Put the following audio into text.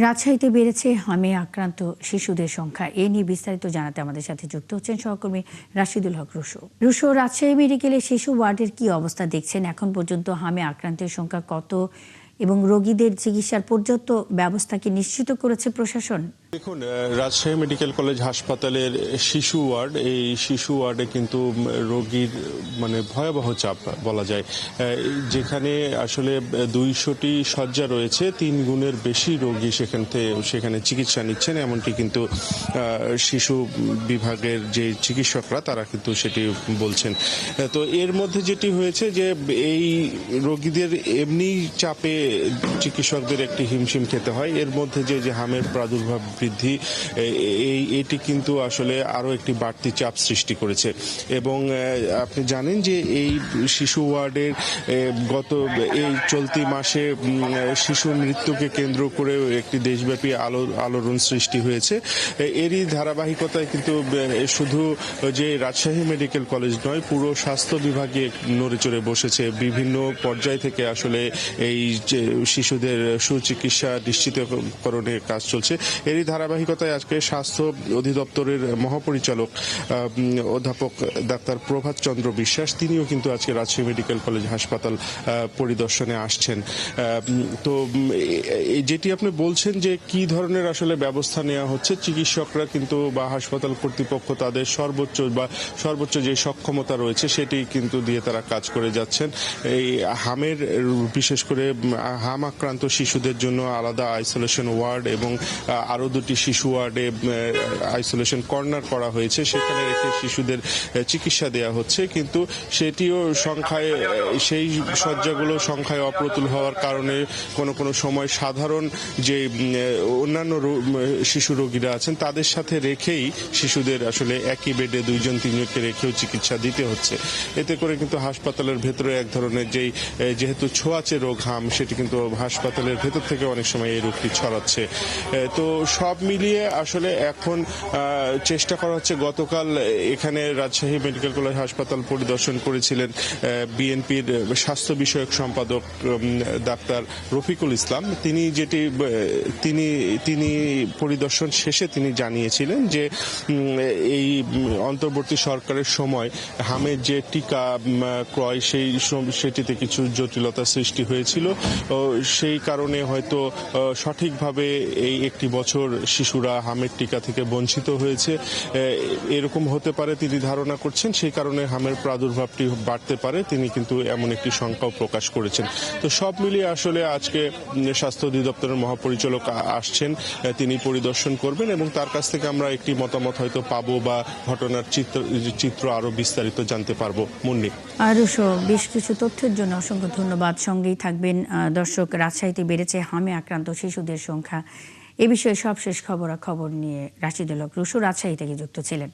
রাজশাহীতে বেড়েছে হামে আক্রান্ত শিশুদের সংখ্যা। এ নিয়ে বিস্তারিত জানাতে আমাদের সাথে যুক্ত হচ্ছেন সহকর্মী রাশিদুল হক রুশো। রুশো, রাজশাহী মেডিকেলে শিশু ওয়ার্ডের কি অবস্থা দেখছেন? এখন পর্যন্ত হামে আক্রান্তের সংখ্যা কত এবং রোগীদের চিকিৎসার পর্যাপ্ত ব্যবস্থা কি নিশ্চিত করেছে প্রশাসন? দেখুন, রাজশাহী মেডিকেল কলেজ হাসপাতালের শিশু ওয়ার্ড, এই শিশু ওয়ার্ডে কিন্তু রোগীর ভয়াবহ চাপ বলা যায়। যেখানে আসলে 200টি শয্যা রয়েছে, 3 গুণের বেশি রোগী সেখানে চিকিৎসা নিচ্ছেন, এমনটি কিন্তু শিশু বিভাগের যে চিকিৎসকরা তারা কিন্তু সেটি বলছেন। তো এর মধ্যে যেটি হয়েছে যে এই রোগীদের এমনি চাপে চিকিৎসকদের একটি হিমশিম খেতে হয়। এর মধ্যে যে হামের প্রাদুর্ভাব বৃদ্ধি, এটি কিন্তু আসলে আরো একটি বাড়তি চাপ সৃষ্টি করেছে। এবং আপনি জানেন যে এই শিশু ওয়ার্ডের এই চলতি মাসে শিশু মৃত্যুকে কেন্দ্র করে একটি দেশব্যাপী আলোড়ন সৃষ্টি হয়েছে। এরই ধারাবাহিকতায় কিন্তু শুধু যে রাজশাহী মেডিকেল কলেজ নয়, পুরো স্বাস্থ্য বিভাগে নড়েচড়ে বসেছে। বিভিন্ন পর্যায় থেকে আসলে এই শিশুদের সুচিকিৎসা নিশ্চিতকরণের কাজ চলছে। এরই ধারাবাহিকতায় আজকে স্বাস্থ্য অধিদপ্তরের মহাপরিচালক অধ্যাপক ডাক্তার প্রভাত চন্দ্র বিশ্বাস, তিনিও কিন্তু আজকে রাজশাহী মেডিকেল কলেজ হাসপাতাল পরিদর্শনে আসছেন। তো যেটি আপনি বলছেন যে কি ধরনের আসলে ব্যবস্থা নেওয়া হচ্ছে, চিকিৎসকরা কিন্তু বা হাসপাতাল কর্তৃপক্ষ তাদের সর্বোচ্চ যে সক্ষমতা রয়েছে সেটি কিন্তু দিয়ে তারা কাজ করে যাচ্ছেন। এই হামের, বিশেষ করে হাম আক্রান্ত শিশুদের জন্য আলাদা আইসোলেশন ওয়ার্ড এবং আরো 2টি শিশু ওয়ার্ডে আইসোলেশন কর্নার করা হয়েছে, সেখানে রেখে শিশুদের চিকিৎসা দেওয়া হচ্ছে। কিন্তু সেটিও সেই শয্যাগুলো সংখ্যায় অপ্রতুল হওয়ার কারণে কোনো সময় সাধারণ যে অন্যান্য শিশু রোগীরা আছেন তাদের সাথে রেখেই শিশুদের আসলে একই বেডে 2-3জনকে রেখেও চিকিৎসা দিতে হচ্ছে। এতে করে কিন্তু হাসপাতালের ভেতরে এক ধরনের যেহেতু ছোঁয়াচে রোগ হাম, সেটি কিন্তু হাসপাতালের ভেতর থেকে অনেক সময় এই রোগটি ছড়াচ্ছে। তো সব মিলিয়ে আসলে এখন চেষ্টা করা হচ্ছে। গতকাল এখানে রাজশাহী মেডিকেল কলেজ হাসপাতাল পরিদর্শন করেছিলেন বিএনপির স্বাস্থ্য বিষয়ক সম্পাদক ডাক্তার রফিকুল ইসলাম। তিনি পরিদর্শন শেষে তিনি জানিয়েছিলেন যে এই অন্তর্বর্তী সরকারের সময় হামের যে টিকা ক্রয় সেটিতে কিছু জটিলতা সৃষ্টি হয়েছিল। সেই কারণে হয়তো সঠিকভাবে এই একটি বছর শিশুরা হামের টিকা থেকে বঞ্চিত হয়েছে, এরকম হতে পারে তিনি ধারণা করছেন। সেই কারণে হামের প্রাদুর্ভাবটি বাড়তে পারে, তিনি কিন্তু এমন একটি শঙ্কাও প্রকাশ করেছেন। তো সব মিলিয়ে আসলে আজকে স্বাস্থ্য অধিদপ্তরের মহাপরিচালক আসছেন, তিনি পরিদর্শন করবেন এবং তার কাছ থেকে আমরা একটি মতামত হয়তো পাবো বা ঘটনার চিত্র আরো বিস্তারিত জানতে পারবো। মুন্নি, রুশো, বেশ কিছু তথ্যের জন্য অসংখ্য ধন্যবাদ। সঙ্গেই থাকবেন দর্শক। রাজশাহীতে বেড়েছে হামে আক্রান্ত শিশুদের সংখ্যা। এ বিষয়ে সবশেষ খবরাখবর নিয়ে রাশিদুল হক রুশো রাজশাহী থেকে যুক্ত ছিলেন।